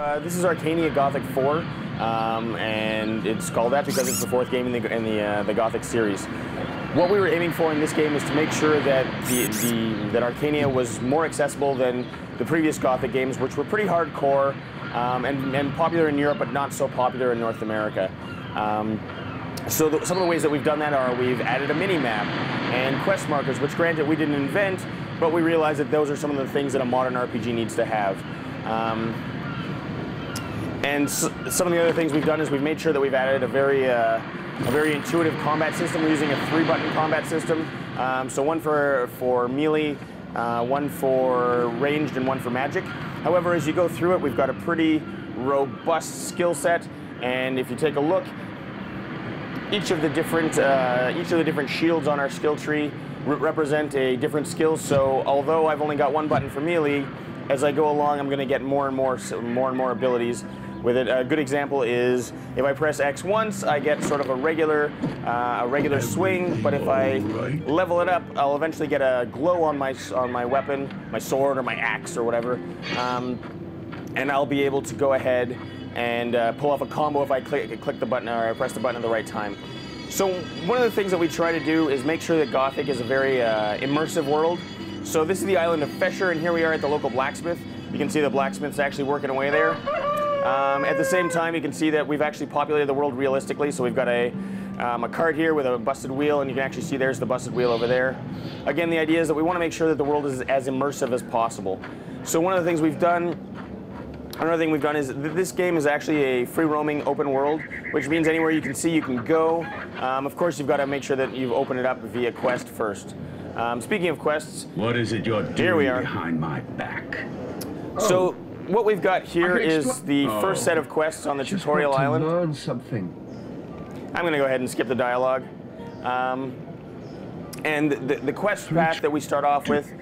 This is ArcaniA Gothic 4, and it's called that because it's the fourth game in the Gothic series. What we were aiming for in this game is to make sure that that ArcaniA was more accessible than the previous Gothic games, which were pretty hardcore and popular in Europe, but not so popular in North America. Some of the ways that we've done that are we've added a mini-map and quest markers, which granted we didn't invent, but we realized that those are some of the things that a modern RPG needs to have. Some of the other things we've done is we've made sure that we've added a very intuitive combat system. We're using a 3-button combat system. So one for melee, one for ranged, and one for magic. However, as you go through it, we've got a pretty robust skill set, and if you take a look, each of the different shields on our skill tree represent a different skill. So although I've only got one button for melee, as I go along, I'm going to get more and more abilities with it. A good example is if I press X once, I get sort of a regular swing. But if I level it up, I'll eventually get a glow on my weapon, my sword or my axe or whatever, and I'll be able to go ahead and pull off a combo if I click the button or I press the button at the right time. So one of the things that we try to do is make sure that Gothic is a very immersive world. So this is the island of Fesher, and here we are at the local blacksmith. You can see the blacksmith's actually working away there. At the same time, you can see that we've actually populated the world realistically. So we've got a cart here with a busted wheel, and you can actually see there's the busted wheel over there. Again, the idea is that we want to make sure that the world is as immersive as possible. So one of the things we've done, another thing we've done is this game is actually a free-roaming open world, which means anywhere you can see, you can go. Of course, you've got to make sure that you open it up via quest first. Speaking of quests, what is it you're doing behind my back? So what we've got here is the first set of quests on the tutorial island. Learn something. I'm going to go ahead and skip the dialogue. And the quest path that we start off with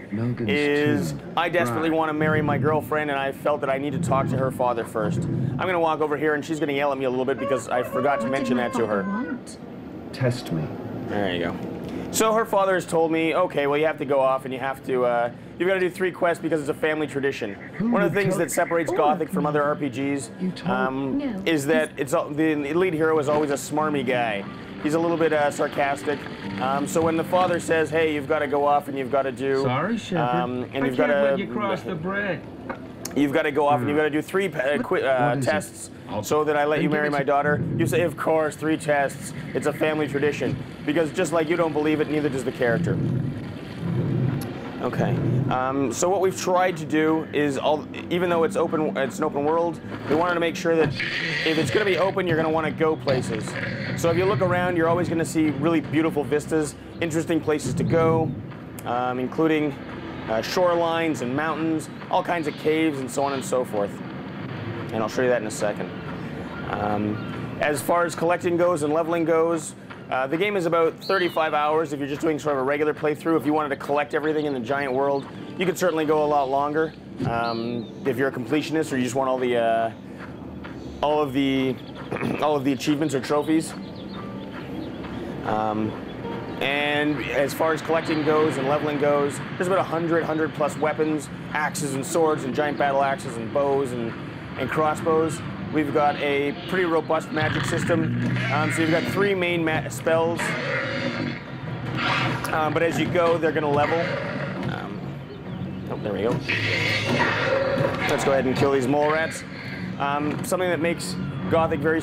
is, I desperately want to marry my girlfriend, and I felt that I need to talk to her father first. I'm going to walk over here, and she's going to yell at me a little bit because I forgot to mention that to her. Test me. There you go. So her father has told me, okay, well, you have to go off and you have to, you've got to do 3 quests because it's a family tradition. One of the things that separates Gothic from other RPGs is that the lead hero is always a smarmy guy. He's a little bit sarcastic. So when the father says, hey, you've got to go off and you've got to do... Sorry, Shepard. And you've got to... you cross the bread. You've got to go off and you've got to do 3 tests so that I let you marry my daughter. You say, of course, 3 tests. It's a family tradition. Because just like you don't believe it, neither does the character. Okay. So what we've tried to do is, even though it's an open world, we wanted to make sure that if it's going to be open, you're going to want to go places. So if you look around, you're always going to see really beautiful vistas, interesting places to go, including shorelines and mountains, all kinds of caves, and so on and so forth. And I'll show you that in a second. As far as collecting goes and leveling goes, the game is about 35 hours if you're just doing sort of a regular playthrough. If you wanted to collect everything in the giant world, you could certainly go a lot longer. If you're a completionist or you just want all of the achievements or trophies. And as far as collecting goes and leveling goes, there's about 100 plus weapons, axes and swords and giant battle axes and bows and crossbows. We've got a pretty robust magic system. So you've got 3 main spells. But as you go, they're going to level. Oh, there we go. Let's go ahead and kill these mole rats. Something that makes Gothic very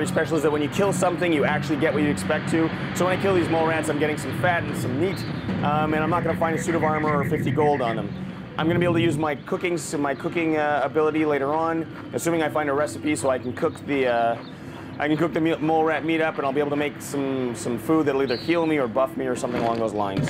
special is that when you kill something, you actually get what you expect to. So when I kill these mole rats, I'm getting some fat and some meat, and I'm not going to find a suit of armor or 50 gold on them. I'm going to be able to use my cooking ability later on, assuming I find a recipe, so I can cook the mole rat meat up, and I'll be able to make some food that'll either heal me or buff me or something along those lines.